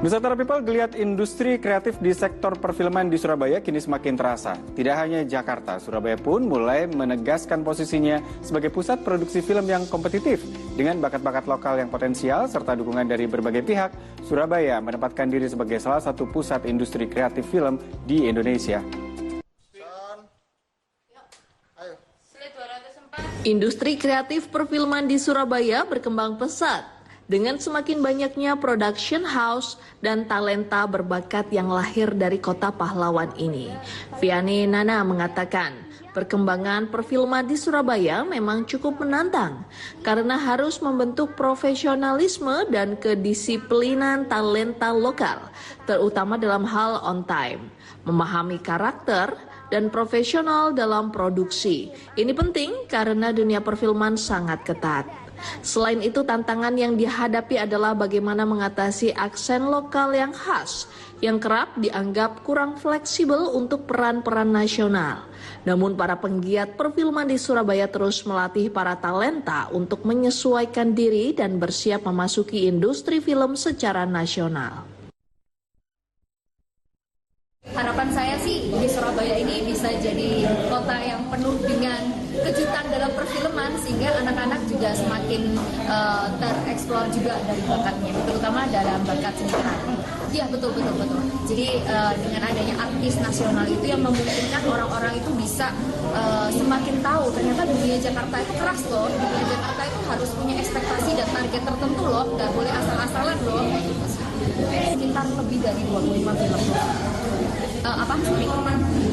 Nusantara People, geliat industri kreatif di sektor perfilman di Surabaya kini semakin terasa. Tidak hanya Jakarta, Surabaya pun mulai menegaskan posisinya sebagai pusat produksi film yang kompetitif. Dengan bakat-bakat lokal yang potensial serta dukungan dari berbagai pihak, Surabaya menempatkan diri sebagai salah satu pusat industri kreatif film di Indonesia. Industri kreatif perfilman di Surabaya berkembang pesat. Dengan semakin banyaknya production house dan talenta berbakat yang lahir dari kota pahlawan ini. Vianney Nana mengatakan, perkembangan perfilman di Surabaya memang cukup menantang karena harus membentuk profesionalisme dan kedisiplinan talenta lokal, terutama dalam hal on time, memahami karakter, dan profesional dalam produksi. Ini penting karena dunia perfilman sangat ketat. Selain itu, tantangan yang dihadapi adalah bagaimana mengatasi aksen lokal yang khas, yang kerap dianggap kurang fleksibel untuk peran-peran nasional. Namun para penggiat perfilman di Surabaya terus melatih para talenta untuk menyesuaikan diri dan bersiap memasuki industri film secara nasional. Harapan saya sih di Surabaya ini bisa jadi kota yang penuh dengan kejutan dalam perfilman sehingga anak-anak juga semakin tereksplor juga dari bakatnya, terutama dalam bakat seni tari. Iya betul. Jadi dengan adanya artis nasional itu yang memungkinkan orang-orang itu bisa semakin tahu ternyata dunia Jakarta itu keras loh, dunia Jakarta itu harus punya ekspektasi dan target tertentu loh, nggak boleh asal-asalan loh. Sekitar lebih dari 25 film.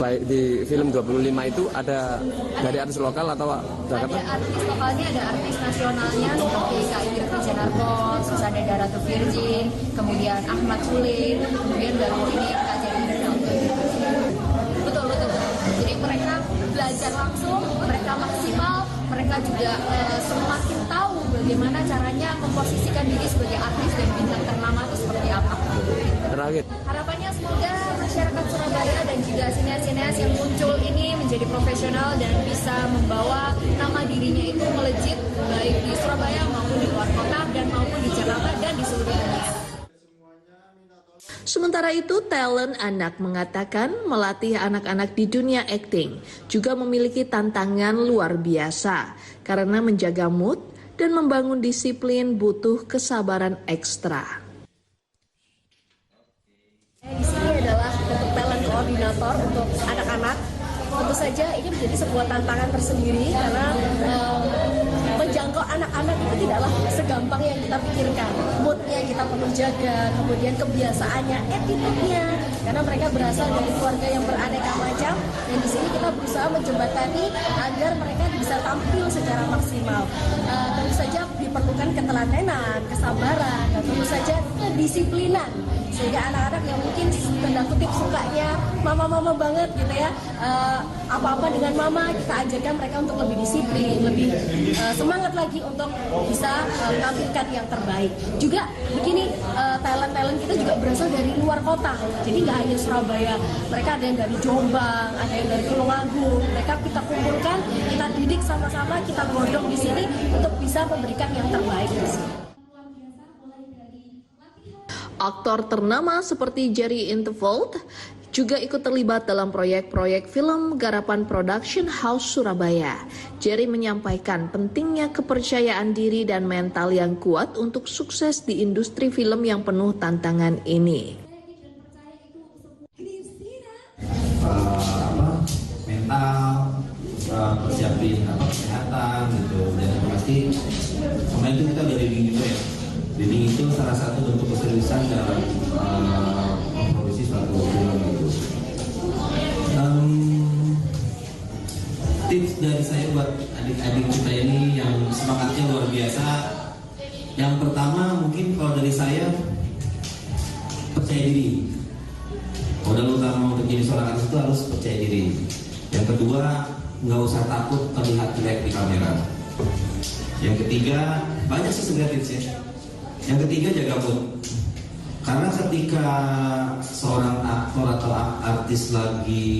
Baik, di film 25 itu ada dari artis lokal atau Jakarta? Ada artis lokalnya, ada artis nasionalnya seperti Kak Ingrid Wijanarko, terus ada Daratu Virgin, kemudian Ahmad Sulit, kemudian baru ini Kak Jerry. Betul. Jadi mereka belajar langsung, mereka maksimal, mereka juga semakin tahu bagaimana caranya memposisikan diri sebagai artis dan bintang ternama itu seperti apa. Terakhir. Harapannya semoga masyarakat Surabaya dan juga sineas-sineas yang muncul ini menjadi profesional dan bisa membawa nama dirinya itu melejit baik di Surabaya maupun di luar kota dan maupun di Jakarta dan di seluruh dunia. Sementara itu, talent anak mengatakan melatih anak-anak di dunia akting juga memiliki tantangan luar biasa karena menjaga mood dan membangun disiplin butuh kesabaran ekstra. Di sini adalah untuk talent koordinator untuk anak-anak. Tentu saja ini menjadi sebuah tantangan tersendiri karena menjangkau anak-anak itu tidaklah segampang yang kita pikirkan. Moodnya kita perlu jaga, kemudian kebiasaannya, attitude-nya, karena mereka berasal dari keluarga yang beraneka macam. Dan di sini kita berusaha menjembatani agar mereka bisa tampil secara maksimal. Tentu saja diperlukan ketelatenan, kesabaran, dan tentu saja kedisiplinan. Sehingga anak-anak yang mungkin tanda kutip sukanya mama-mama banget gitu ya, apa-apa dengan mama, kita ajarkan mereka untuk lebih disiplin, lebih semangat lagi untuk bisa menampilkan yang terbaik. Juga begini, talent-talent kita juga berasal dari luar kota, jadi nggak hanya Surabaya, mereka ada yang dari Jombang, ada yang dari Tulungagung, mereka kita kumpulkan, kita didik sama-sama, kita godong di sini untuk bisa memberikan yang terbaik di sini. Aktor ternama seperti Jerry Intervolt juga ikut terlibat dalam proyek-proyek film garapan Production House Surabaya. Jerry menyampaikan pentingnya kepercayaan diri dan mental yang kuat untuk sukses di industri film yang penuh tantangan ini. Mental, persiapin kesehatan gitu, dan pasti kemarin itu kita udah reading juga ya. Reading itu salah satu bentuk keseriusan dalam memproduksi suatu film itu. Tips dari saya buat adik-adik kita ini yang semangatnya luar biasa. Yang pertama mungkin kalau dari saya, percaya diri. Modal utama untuk jadi seorang artis itu harus percaya diri. Yang kedua, nggak usah takut terlihat jelek di kamera. Yang ketiga, banyak sih sebenarnya tipsnya. Yang ketiga, jaga mood. Karena ketika seorang aktor atau artis lagi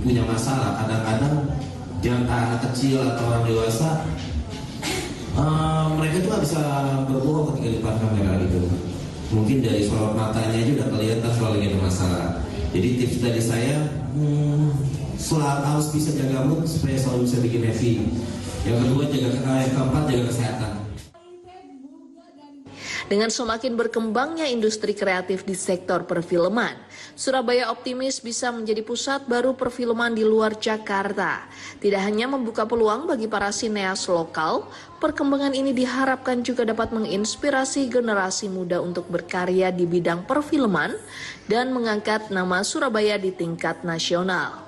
punya masalah, kadang-kadang yang anak kecil atau orang dewasa, mereka juga bisa berbohong ketika di depan kamera gitu. mungkin dari sorot matanya aja udah kelihatan kalau lagi ada masalah. Jadi tips dari saya, harus bisa jaga mood supaya selalu bisa bikin happy. Yang kedua, yang keempat, jaga kesehatan. Dengan semakin berkembangnya industri kreatif di sektor perfilman, Surabaya optimis bisa menjadi pusat baru perfilman di luar Jakarta. Tidak hanya membuka peluang bagi para sineas lokal, perkembangan ini diharapkan juga dapat menginspirasi generasi muda untuk berkarya di bidang perfilman dan mengangkat nama Surabaya di tingkat nasional.